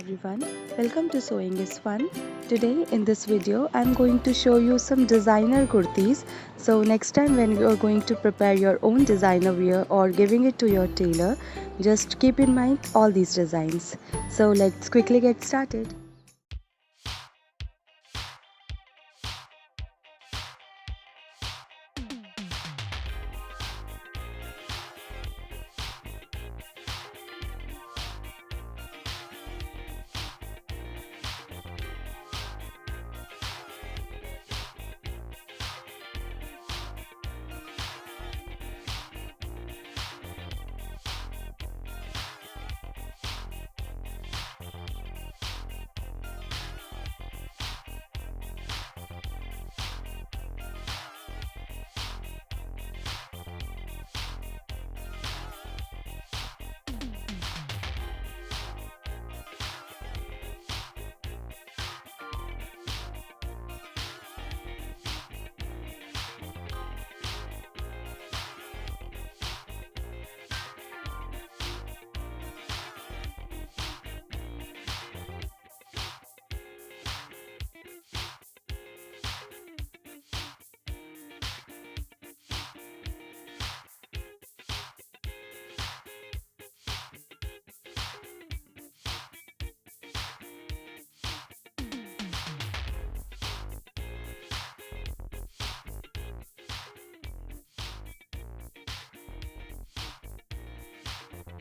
everyone, welcome to Sewing is Fun. Today in this video I'm going to show you some designer kurtis. So next time when you are going to prepare your own designer wear or giving it to your tailor, just keep in mind all these designs. So let's quickly get started.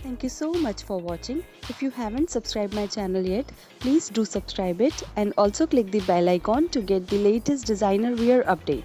Thank you so much for watching. If you haven't subscribed my channel yet, please do subscribe it and also click the bell icon to get the latest designer wear update.